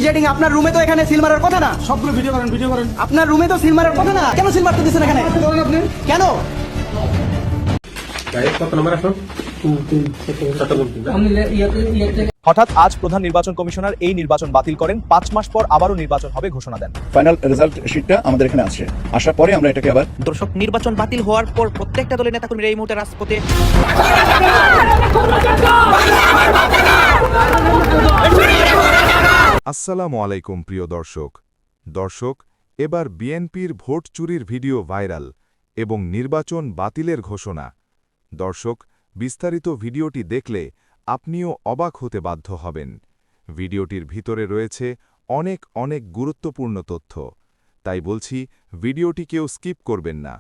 Setting আপনার রুমে তো এখানে সিল মারার কথা না। সবগুলো ভিডিও করেন আপনার রুমে তো সিল মারার কথা না, কেন সিল মারতে দিচ্ছেন এখানে? আপনি কেন? হঠাৎ আজ প্রধান নির্বাচন কমিশনার এই নির্বাচন বাতিল করেন। 5 মাস পর আবারও নির্বাচন হবে ঘোষণা দেন। ফাইনাল রেজাল্ট শিটটা আমাদের এখানে আছে, আসার পরে আমরা এটাকে আবার দর্শক, নির্বাচন বাতিল হওয়ার পর প্রত্যেকটা দলের নেতাকর্মীরা এই মুহূর্তে রাজপথে। আসসালামু আলাইকুম প্রিয় দর্শক, এবার বিএনপির ভোট চুরির ভিডিও ভাইরাল এবং নির্বাচন বাতিলের ঘোষণা। দর্শক, বিস্তারিত ভিডিওটি দেখলে আপনিও অবাক হতে বাধ্য হবেন। ভিডিওটির ভিতরে রয়েছে অনেক গুরুত্বপূর্ণ তথ্য, তাই বলছি ভিডিওটি কেউ স্কিপ করবেন না।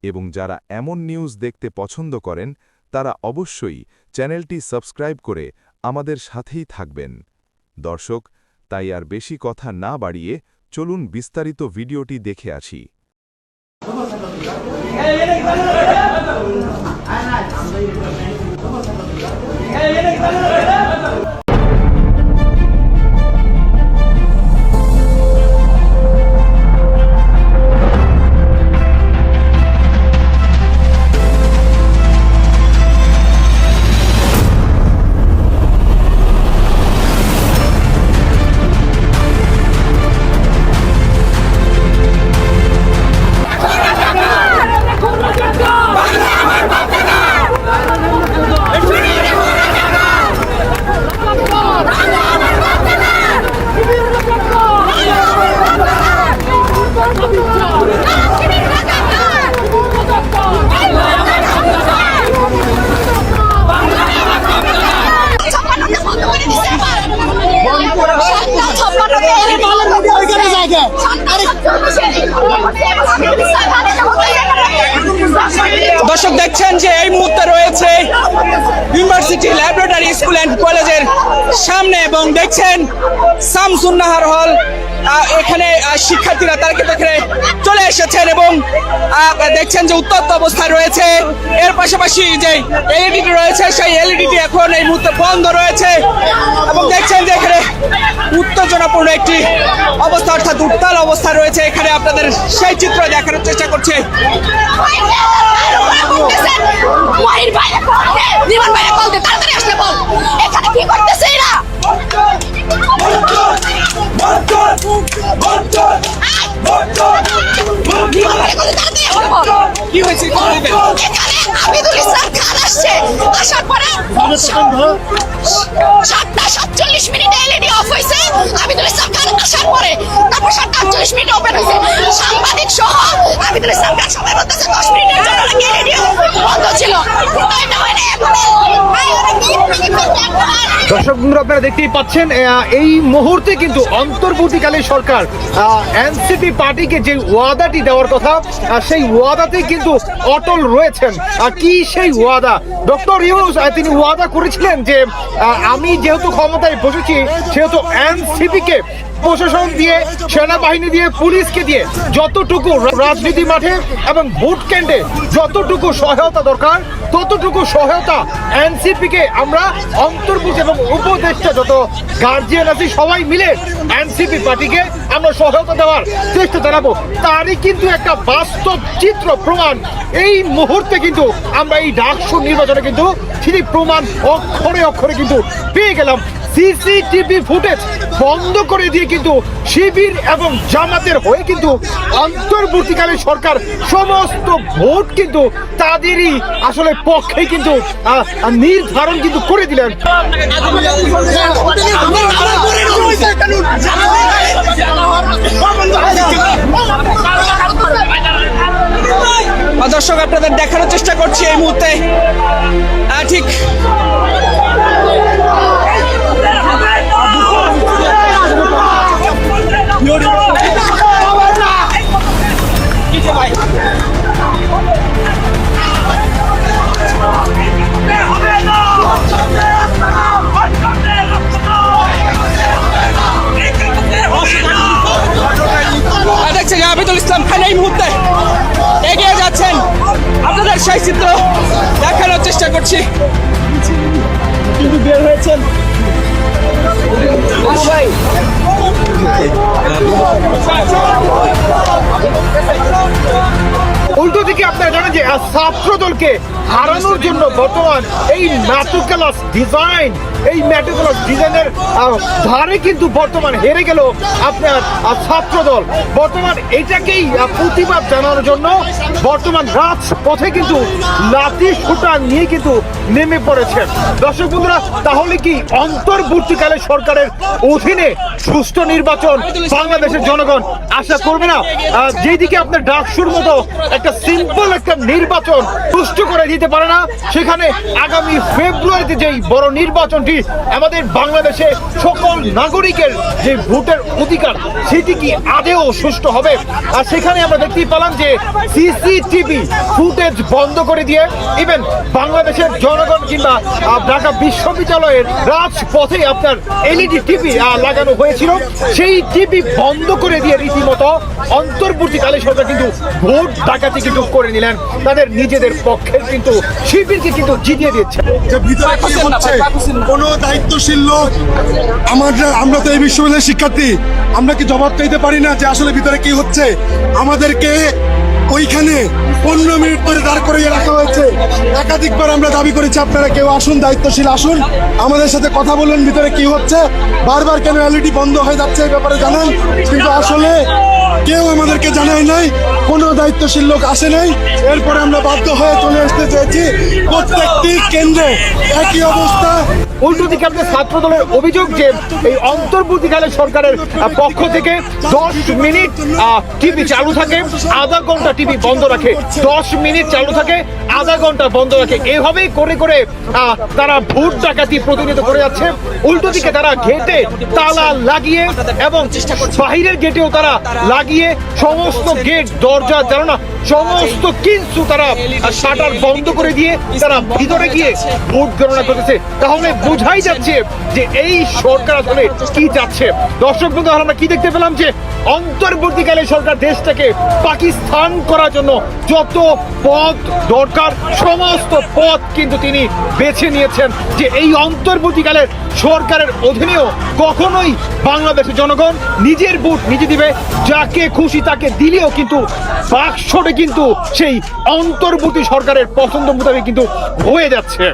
এবং যারা এমন নিউজ দেখতে পছন্দ করেন তারা অবশ্যই চ্যানেলটি সাবস্ক্রাইব করে আমাদের সাথেই থাকবেন। দর্শক, তাই আর বেশি কথা না বাড়িয়ে চলুন বিস্তারিত ভিডিওটি দেখে আসি। দর্শক, দেখছেন যে এই মুহূর্তে রয়েছে ইউনিভার্সিটি ল্যাবরেটরি স্কুল অ্যান্ড কলেজের সামনে এবং দেখছেন শামসুন্নাহার হল। এখানে শিক্ষার্থীরা তাকে দেখে চলে এসেছেন এবং দেখছেন যে উত্তপ্ত অবস্থায় রয়েছে। এর পাশাপাশি যে এলইডিটি রয়েছে সেই এলইডিটি এখন এই মুহূর্তে বন্ধ রয়েছে এবং দেখছেন যে এখানে উত্তেজনাপূর্ণ একটি অবস্থা, অর্থাৎ উত্তাল অবস্থা রয়েছে। এখানে আপনাদের সেই চিত্র দেখানোর চেষ্টা করছে। কি হয়েছে? আবিদুল ইসলাম খান আসছে, আসার পরে 7:47 মিনিটে এলইডি অফ হয়েছে। আবিদুল ইসলাম খান আসার পরে তারপর 7:48 মিনিটে ওপেন হয়েছে। সাংবাদিক সহ আবিদুল ইসলাম খান সবাই বলতেছে 10 মিনিটের জন্য নাকি এলইডি বন্ধ ছিল। দর্শক বন্ধুরা, আপনারা দেখতেই পাচ্ছেন এই মুহূর্তে কিন্তু অন্তর্বর্তীকালীন সরকার এনসিপি পার্টিকে যে ওয়াদাটি দেওয়ার কথা সেই ওয়াদাতে কিন্তু অটল রয়েছেন। কি সেই ওয়াদা? ডক্টর ইউনূস তিনি ওয়াদা করেছিলেন যে আমি যেহেতু ক্ষমতায় বসেছি সেহেতু এনসিপিকে প্রশাসন দিয়ে, সেনাবাহিনী দিয়ে, পুলিশকে দিয়ে যতটুকু রাজনীতি মাঠে এবং ভোট কেন্দ্রে যতটুকু সহায়তা দরকার ততটুকু সহায়তা এনসিপিকে আমরা অন্তর্ভুক্ত এবং উপদেষ্টা যত গার্জিয়ান আছি সবাই মিলে এনসিপি পার্টিকে আমরা সহায়তা দেওয়ার চেষ্টা জানাবো। তারই কিন্তু একটা বাস্তব চিত্র প্রমাণ এই মুহূর্তে কিন্তু আমরা এই ডাকসু নির্বাচনে কিন্তু সেই প্রমাণ অক্ষরে কিন্তু পেয়ে গেলাম। সিসিটিভি ফুটেজ বন্ধ করে দিয়ে কিন্তু শিবির এবং জামাতের হয়ে কিন্তু অন্তর্বর্তীকালীন সরকার সমস্ত ভোট কিন্তু তাদেরই আসলে পক্ষে কিন্তু নির্ধারণ কিন্তু করে দিলেন। দর্শক, আপনাদের দেখানোর চেষ্টা করছি এই মুহূর্তে ঠিক দেখছেন আবিদুল ইসলাম খান এই মুহূর্তে এগিয়ে যাচ্ছেন। আপনাদের সেই চিত্র দেখানোর চেষ্টা করছি। কিন্তু বের হয়েছেন উল্টো দিকে আপনারা জানেন যে ছাত্র দলকে হারানোর জন্য বর্তমান এই ম্যাটিকুলাস ডিজাইনের ধারে কিন্তু বর্তমান হেরে গেল আপনার ছাত্র দল। বর্তমান এটাকেই প্রতিবাদ জানানোর জন্য বর্তমান রাজপথে কিন্তু লাঠি সোঁটা নিয়ে কিন্তু নেমে পড়েছেন। দর্শক বন্ধুরা, তাহলে কি অন্তর্বর্তীকালে সরকারের অধীনে সুষ্ঠু নির্বাচন বাংলাদেশের জনগণ আশা করবে না? যেদিকে আপনার ডাকসুর মতো একটা সিম্পল একটা নির্বাচন সুষ্ঠু করে দিতে পারে না, সেখানে আগামী ফেব্রুয়ারিতে যেই বড় নির্বাচনটি আমাদের বাংলাদেশে সকল নাগরিকের যে ভোটের অধিকার সেটি কি আদেও সুষ্ঠু হবে? আর সেখানে আমরা দেখতেই পেলাম যে সিসিটিভি ফুটেজ বন্ধ করে দিয়ে ইভেন বাংলাদেশের জনগণ কিংবা ঢাকা বিশ্ববিদ্যালয়ের রাজপথে আপনার এলইডি টিভি লাগানো হয়েছিল, সেই টিভি বন্ধ করে দিয়ে রীতিমতো অন্তর্বর্তীকালে সরকার কিন্তু ভোট ডাকাতি কিন্তু করে নিলেন, তাদের নিজেদের পক্ষের কিন্তু শিবিরকে কিন্তু জিতিয়ে দিচ্ছে। যে ভিতরে কি হচ্ছে কোনো দায়িত্বশীল লোক আমরা তো এই বিশ্ববিদ্যালয়ের শিক্ষার্থী, আমরা কি জবাব চাইতে পারি না যে আসলে ভিতরে কি হচ্ছে? আমাদেরকে ওইখানে 15 মিনিট ধরে দাঁড় করিয়ে রাখা হয়েছে। একাধিকবার আমরা দাবি করেছি আপনারা কেউ আসুন, দায়িত্বশীল আসুন, আমাদের সাথে কথা বলুন ভিতরে কি হচ্ছে। বারবার কেন এলইডি বন্ধ হয়ে যাচ্ছে এই ব্যাপারে জানান, কিন্তু আসলে কেউ আমাদেরকে জানায় নাই, কোনো দায়িত্বশীল লোক আসে নাই। এরপরে আমরা বাধ্য হয়ে চলে আসতে চেয়েছি। প্রত্যেকটি কেন্দ্রে একই অবস্থা। উল্টো দিকে আপনার ছাত্র দলের অভিযোগ যে এই অন্তর্বর্তীকালে সরকারের পক্ষ থেকে 10 মিনিট টিভি চালু থাকে, আধা ঘন্টা টিভি বন্ধ রাখে, 10 মিনিট চালু থাকে, আধা ঘন্টা বন্ধ রাখে, এভাবেই করে করে তারা ভোট ডাকাতি প্রতিনিধিত্ব করে যাচ্ছে। উল্টো দিকে তারা গেটে তালা লাগিয়ে এবং বাহিরের গেটেও তারা লাগিয়ে সমস্ত গেট দরজা জানালা সমস্ত কিছু তারা শাটার বন্ধ করে দিয়ে তারা ভিতরে গিয়ে ভোট গণনা করতেছে। তাহলে বোঝাই যাচ্ছে যে এই সরকার আসলে কি চাচ্ছে। দর্শক বন্ধু, আমরা কি দেখতে পেলাম যে অন্তর্বর্তীকালে সরকার দেশটাকে পাকিস্তান করার জন্য যত পথ দরকার সমস্ত পথ কিন্তু তিনি বেছে নিয়েছেন, যে এই অন্তর্বর্তীকালের সরকারের অধীনেও কখনোই বাংলাদেশের জনগণ নিজের ভোট নিজে দিবে, যাকে খুশি তাকে দিলেও কিন্তু বাক্সটা কিন্তু সেই অন্তর্বর্তী সরকারের পছন্দ মোতাবেক কিন্তু হয়ে যাচ্ছে।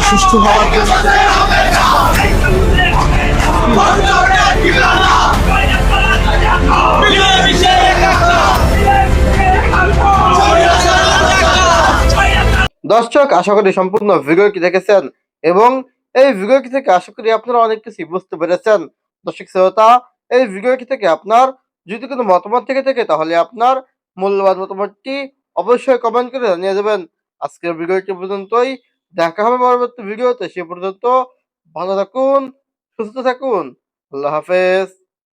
সুষ্ঠু হওয়ার জন্য দর্শক, আশা করি সম্পূর্ণ ভিডিওটি দেখেছেন এবং এই ভিডিওটি থেকে আশা করি আপনারা অনেক কিছু বুঝতে পেরেছেন। দর্শক শ্রোতা, এই ভিডিওটি থেকে আপনার যদি কোনো মতামত থেকে থাকে তাহলে আপনার মূল্যবান মতামতটি অবশ্যই কমেন্ট করে জানিয়ে দেবেন। আজকের ভিডিওটি পর্যন্তই, দেখা হবে পরবর্তী ভিডিওতে। সে পর্যন্ত ভালো থাকুন, সুস্থ থাকুন, আল্লাহ হাফেজ।